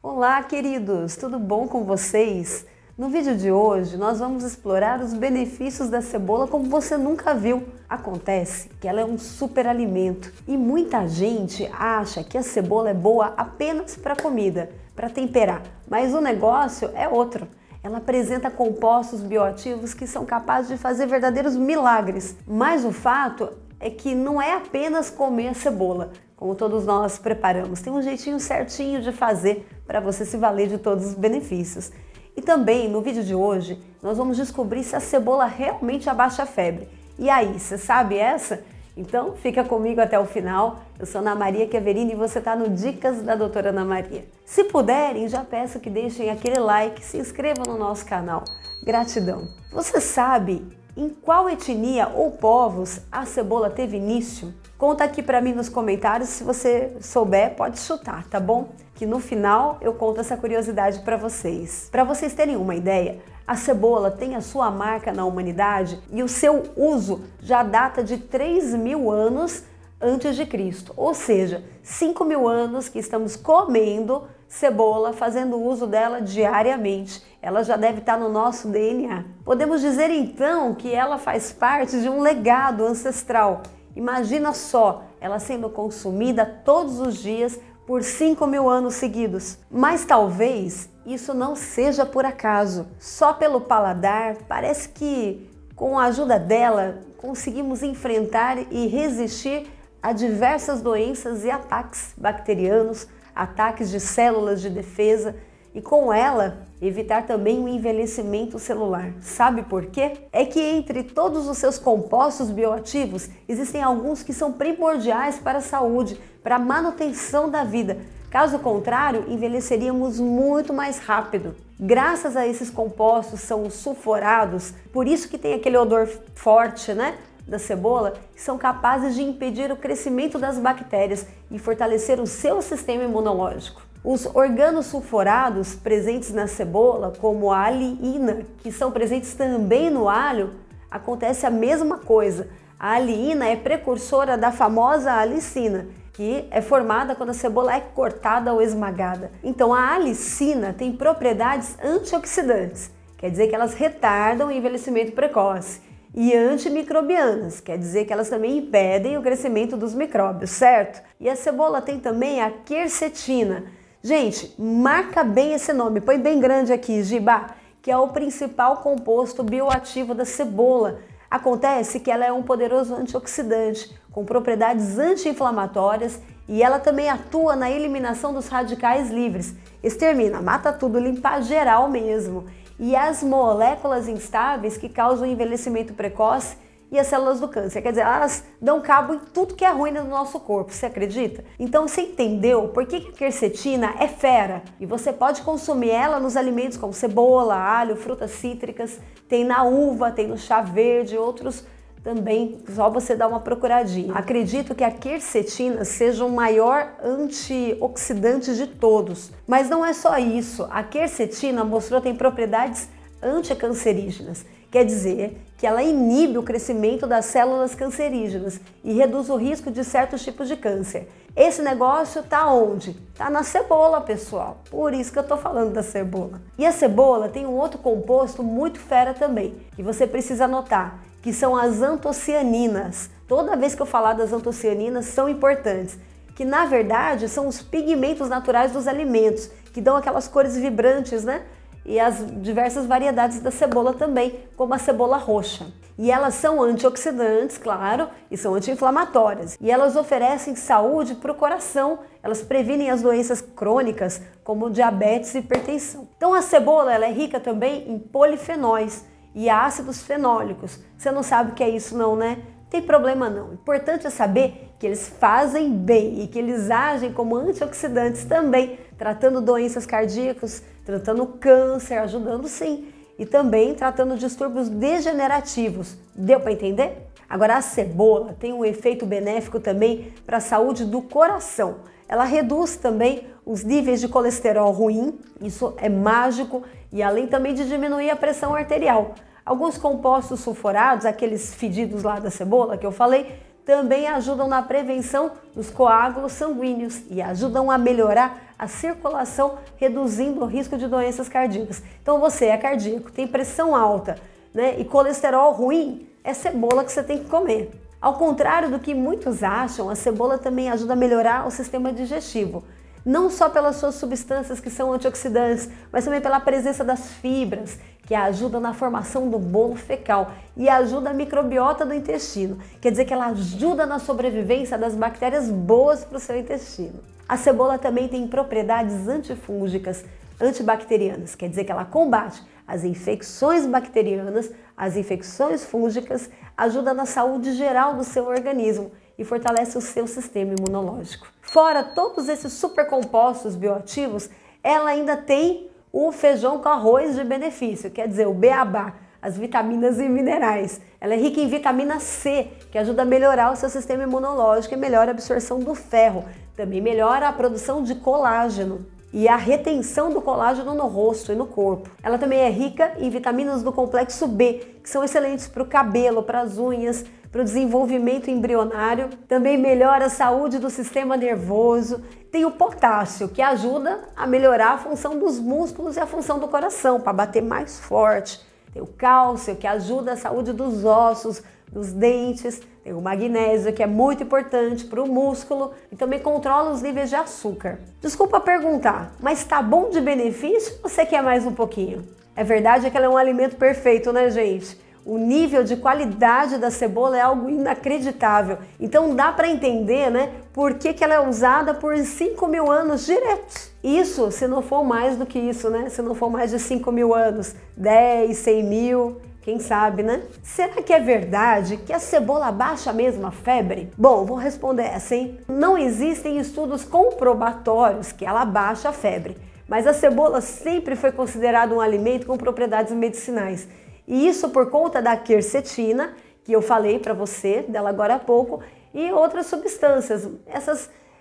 Olá, queridos! Tudo bom com vocês? No vídeo de hoje, nós vamos explorar os benefícios da cebola como você nunca viu. Acontece que ela é um super alimento e muita gente acha que a cebola é boa apenas para comida, para temperar, mas o negócio é outro. Ela apresenta compostos bioativos que são capazes de fazer verdadeiros milagres, mas o fato é que não é apenas comer a cebola, como todos nós preparamos. Tem um jeitinho certinho de fazer para você se valer de todos os benefícios. E também, no vídeo de hoje, nós vamos descobrir se a cebola realmente abaixa a febre. E aí, você sabe essa? Então, fica comigo até o final. Eu sou Ana Maria Chiaverini e você está no Dicas da Doutora Ana Maria. Se puderem, já peço que deixem aquele like, se inscrevam no nosso canal. Gratidão! Você sabe em qual etnia ou povos a cebola teve início? Conta aqui para mim nos comentários, se você souber, pode chutar, tá bom? Que no final eu conto essa curiosidade para vocês. Para vocês terem uma ideia, a cebola tem a sua marca na humanidade e o seu uso já data de 3.000 anos antes de Cristo, ou seja, 5.000 anos que estamos comendo cebola, fazendo uso dela diariamente. Ela já deve estar no nosso DNA. Podemos dizer então que ela faz parte de um legado ancestral. Imagina só, ela sendo consumida todos os dias por 5.000 anos seguidos. Mas talvez isso não seja por acaso. Só pelo paladar, parece que com a ajuda dela conseguimos enfrentar e resistir a diversas doenças e ataques bacterianos, ataques de células de defesa e com ela evitar também o envelhecimento celular. Sabe por quê? É que entre todos os seus compostos bioativos existem alguns que são primordiais para a saúde, para a manutenção da vida. Caso contrário, envelheceríamos muito mais rápido. Graças a esses compostos são os sulfurados, por isso que tem aquele odor forte, né? Da cebola, que são capazes de impedir o crescimento das bactérias e fortalecer o seu sistema imunológico. Os organosulfurados presentes na cebola, como a aliina, que são presentes também no alho, acontece a mesma coisa. A aliina é precursora da famosa alicina, que é formada quando a cebola é cortada ou esmagada. Então a alicina tem propriedades antioxidantes, quer dizer que elas retardam o envelhecimento precoce. E antimicrobianas, quer dizer que elas também impedem o crescimento dos micróbios, certo? E a cebola tem também a quercetina. Gente, marca bem esse nome, põe bem grande aqui, Giba, que é o principal composto bioativo da cebola. Acontece que ela é um poderoso antioxidante, com propriedades anti-inflamatórias e ela também atua na eliminação dos radicais livres. Extermina, mata tudo, limpa geral mesmo. E as moléculas instáveis que causam envelhecimento precoce e as células do câncer. Quer dizer, elas dão cabo em tudo que é ruim no nosso corpo, você acredita? Então você entendeu por que a quercetina é fera? E você pode consumir ela nos alimentos como cebola, alho, frutas cítricas, tem na uva, tem no chá verde, outros também, só você dar uma procuradinha. Acredito que a quercetina seja o maior antioxidante de todos. Mas não é só isso. A quercetina mostrou que tem propriedades anticancerígenas. Quer dizer que ela inibe o crescimento das células cancerígenas e reduz o risco de certos tipos de câncer. Esse negócio tá onde? Tá na cebola, pessoal. Por isso que eu tô falando da cebola. E a cebola tem um outro composto muito fera também, que você precisa anotar, que são as antocianinas. Toda vez que eu falar das antocianinas são importantes, que na verdade são os pigmentos naturais dos alimentos, que dão aquelas cores vibrantes, né? E as diversas variedades da cebola também, como a cebola roxa. E elas são antioxidantes, claro, e são anti-inflamatórias. E elas oferecem saúde para o coração, elas previnem as doenças crônicas, como diabetes e hipertensão. Então a cebola ela é rica também em polifenóis e ácidos fenólicos. Você não sabe o que é isso não, né? Tem problema não. O importante é saber que eles fazem bem e que eles agem como antioxidantes também, tratando doenças cardíacas, tratando câncer, ajudando sim, e também tratando distúrbios degenerativos. Deu para entender? Agora a cebola tem um efeito benéfico também para a saúde do coração. Ela reduz também os níveis de colesterol ruim, isso é mágico, e além também de diminuir a pressão arterial. Alguns compostos sulfurados, aqueles fedidos lá da cebola que eu falei, também ajudam na prevenção dos coágulos sanguíneos e ajudam a melhorar a circulação, reduzindo o risco de doenças cardíacas. Então você é cardíaco, tem pressão alta, né, e colesterol ruim, é cebola que você tem que comer. Ao contrário do que muitos acham, a cebola também ajuda a melhorar o sistema digestivo. Não só pelas suas substâncias que são antioxidantes, mas também pela presença das fibras, que ajudam na formação do bolo fecal e ajuda a microbiota do intestino. Quer dizer que ela ajuda na sobrevivência das bactérias boas para o seu intestino. A cebola também tem propriedades antifúngicas, antibacterianas, quer dizer que ela combate as infecções bacterianas, as infecções fúngicas, ajuda na saúde geral do seu organismo e fortalece o seu sistema imunológico. Fora todos esses supercompostos bioativos, ela ainda tem o feijão com arroz de benefício, quer dizer, o beabá, as vitaminas e minerais. Ela é rica em vitamina C, que ajuda a melhorar o seu sistema imunológico e melhora a absorção do ferro. Também melhora a produção de colágeno e a retenção do colágeno no rosto e no corpo. Ela também é rica em vitaminas do complexo B, que são excelentes para o cabelo, para as unhas, para o desenvolvimento embrionário. Também melhora a saúde do sistema nervoso. Tem o potássio, que ajuda a melhorar a função dos músculos e a função do coração, para bater mais forte. Tem o cálcio, que ajuda a saúde dos ossos, dos dentes. Tem o magnésio, que é muito importante para o músculo e também controla os níveis de açúcar. Desculpa perguntar, mas tá bom de benefício ou você quer mais um pouquinho? É verdade que ela é um alimento perfeito, né, gente? O nível de qualidade da cebola é algo inacreditável. Então dá para entender, né, por que ela é usada por 5.000 anos diretos. Isso se não for mais do que isso, né? Se não for mais de 5.000 anos, 10, 100.000... Quem sabe, né? Será que é verdade que a cebola baixa mesmo a febre? Bom, vou responder essa, hein? Não existem estudos comprobatórios que ela baixa a febre, mas a cebola sempre foi considerada um alimento com propriedades medicinais. E isso por conta da quercetina, que eu falei para você dela agora há pouco, e outras substâncias.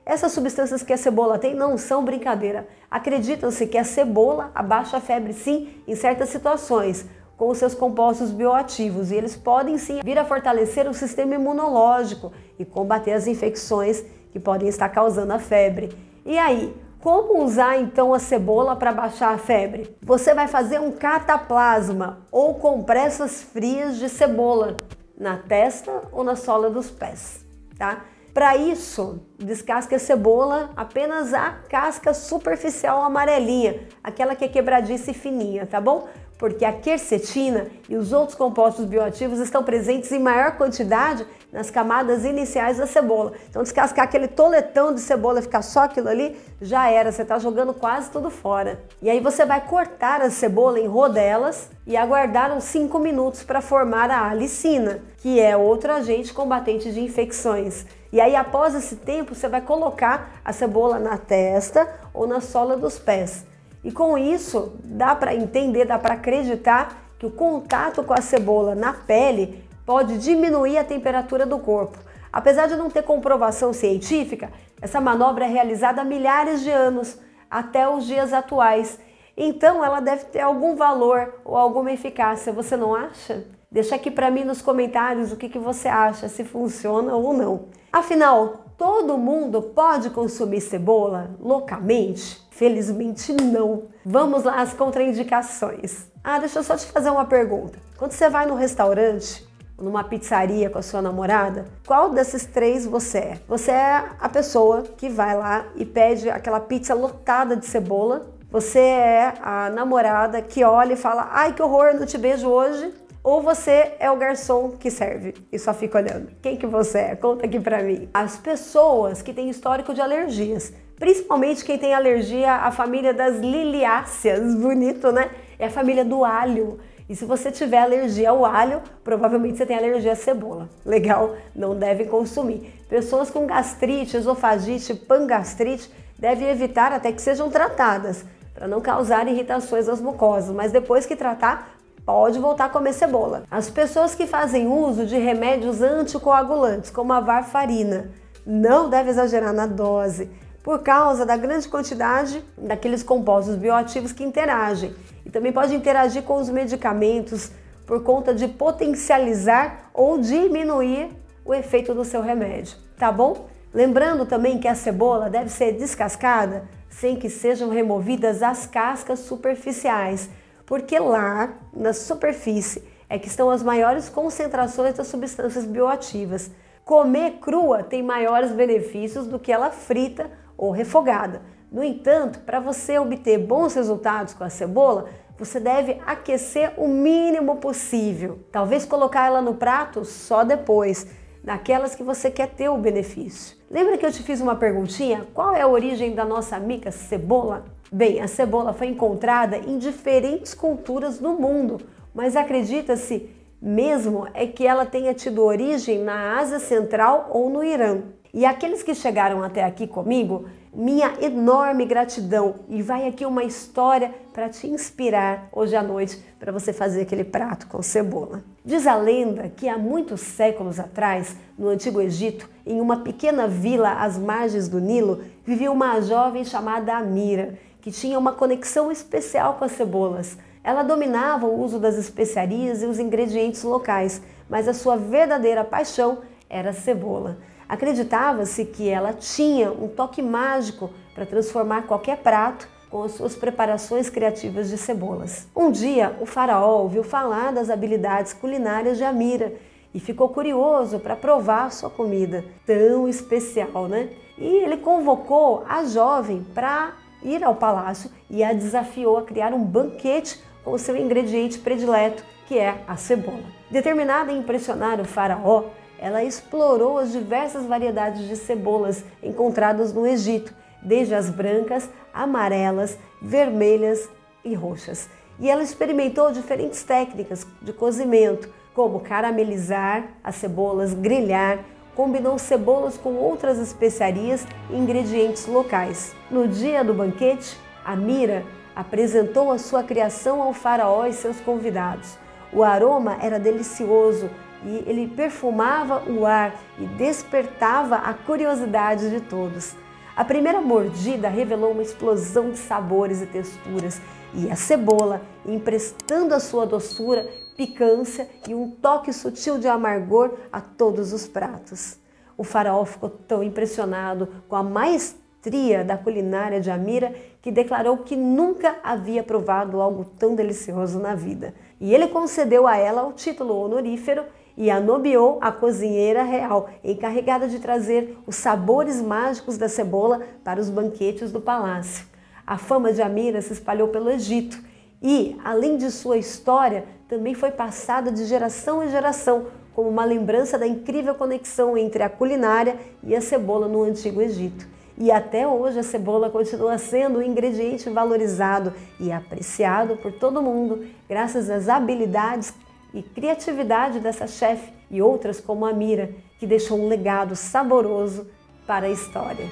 Essas substâncias que a cebola tem não são brincadeira. Acreditam-se que a cebola abaixa a febre sim em certas situações, com os seus compostos bioativos, e eles podem sim vir a fortalecer o sistema imunológico e combater as infecções que podem estar causando a febre. E aí, como usar então a cebola para baixar a febre? Você vai fazer um cataplasma ou compressas frias de cebola na testa ou na sola dos pés, tá? Para isso, descasque a cebola, apenas a casca superficial amarelinha, aquela que é quebradiça e fininha, tá bom? Porque a quercetina e os outros compostos bioativos estão presentes em maior quantidade nas camadas iniciais da cebola. Então descascar aquele toletão de cebola, ficar só aquilo ali, já era, você está jogando quase tudo fora. E aí você vai cortar a cebola em rodelas e aguardar uns 5 minutos para formar a alicina, que é outro agente combatente de infecções. E aí após esse tempo você vai colocar a cebola na testa ou na sola dos pés. E com isso, dá para entender, dá para acreditar que o contato com a cebola na pele pode diminuir a temperatura do corpo. Apesar de não ter comprovação científica, essa manobra é realizada há milhares de anos, até os dias atuais. Então ela deve ter algum valor ou alguma eficácia, você não acha? Deixa aqui para mim nos comentários o que você acha, se funciona ou não. Afinal, todo mundo pode consumir cebola loucamente? Felizmente não. Vamos lá às contraindicações. Deixa eu só te fazer uma pergunta. Quando você vai no restaurante, numa pizzaria com a sua namorada, qual desses 3 você é? Você é a pessoa que vai lá e pede aquela pizza lotada de cebola? Você é a namorada que olha e fala, ai que horror, não te beijo hoje? Ou você é o garçom que serve e só fica olhando? Quem que você é? Conta aqui pra mim. As pessoas que têm histórico de alergias, principalmente quem tem alergia à família das liliáceas, bonito, né? É a família do alho. E se você tiver alergia ao alho, provavelmente você tem alergia à cebola. Legal? Não deve consumir. Pessoas com gastrite, esofagite, pangastrite devem evitar até que sejam tratadas, para não causar irritações às mucosas, mas depois que tratar, pode voltar a comer cebola. As pessoas que fazem uso de remédios anticoagulantes, como a varfarina, não devem exagerar na dose, por causa da grande quantidade daqueles compostos bioativos que interagem. E também pode interagir com os medicamentos por conta de potencializar ou diminuir o efeito do seu remédio, tá bom? Lembrando também que a cebola deve ser descascada sem que sejam removidas as cascas superficiais, porque lá, na superfície, é que estão as maiores concentrações das substâncias bioativas. Comer crua tem maiores benefícios do que ela frita ou refogada. No entanto, para você obter bons resultados com a cebola, você deve aquecer o mínimo possível. Talvez colocar ela no prato só depois, naquelas que você quer ter o benefício. Lembra que eu te fiz uma perguntinha? Qual é a origem da nossa amiga cebola? Bem, a cebola foi encontrada em diferentes culturas do mundo, mas acredita-se mesmo é que ela tenha tido origem na Ásia Central ou no Irã. E aqueles que chegaram até aqui comigo, minha enorme gratidão, e vai aqui uma história para te inspirar hoje à noite para você fazer aquele prato com cebola. Diz a lenda que há muitos séculos atrás, no Antigo Egito, em uma pequena vila às margens do Nilo, vivia uma jovem chamada Amira, que tinha uma conexão especial com as cebolas. Ela dominava o uso das especiarias e os ingredientes locais, mas a sua verdadeira paixão era a cebola. Acreditava-se que ela tinha um toque mágico para transformar qualquer prato com as suas preparações criativas de cebolas. Um dia, o faraó ouviu falar das habilidades culinárias de Amira e ficou curioso para provar sua comida, tão especial, né? E ele convocou a jovem para ir ao palácio e a desafiou a criar um banquete com o seu ingrediente predileto, que é a cebola. Determinada em impressionar o faraó, ela explorou as diversas variedades de cebolas encontradas no Egito, desde as brancas, amarelas, vermelhas e roxas. E ela experimentou diferentes técnicas de cozimento, como caramelizar as cebolas, grelhar, combinou cebolas com outras especiarias e ingredientes locais. No dia do banquete, Amira apresentou a sua criação ao faraó e seus convidados. O aroma era delicioso e ele perfumava o ar e despertava a curiosidade de todos. A primeira mordida revelou uma explosão de sabores e texturas, e a cebola, emprestando a sua doçura, picância e um toque sutil de amargor a todos os pratos. O faraó ficou tão impressionado com a maestria da culinária de Amira que declarou que nunca havia provado algo tão delicioso na vida. E ele concedeu a ela o título honorífero e a nomeou a cozinheira real, encarregada de trazer os sabores mágicos da cebola para os banquetes do palácio. A fama de Amira se espalhou pelo Egito e, além de sua história, também foi passada de geração em geração, como uma lembrança da incrível conexão entre a culinária e a cebola no Antigo Egito. E até hoje a cebola continua sendo um ingrediente valorizado e apreciado por todo mundo, graças às habilidades e criatividade dessa chefe e outras como a Amira, que deixou um legado saboroso para a história.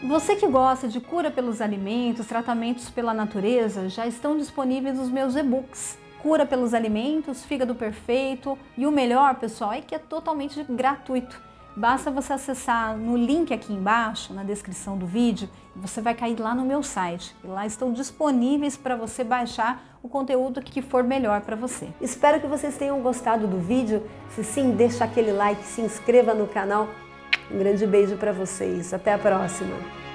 Você que gosta de cura pelos alimentos, tratamentos pela natureza, já estão disponíveis os meus e-books. Cura pelos alimentos, fígado perfeito e o melhor, pessoal, é que é totalmente gratuito. Basta você acessar no link aqui embaixo, na descrição do vídeo, e você vai cair lá no meu site. E lá estão disponíveis para você baixar o conteúdo que for melhor para você. Espero que vocês tenham gostado do vídeo. Se sim, deixa aquele like, se inscreva no canal. Um grande beijo para vocês. Até a próxima!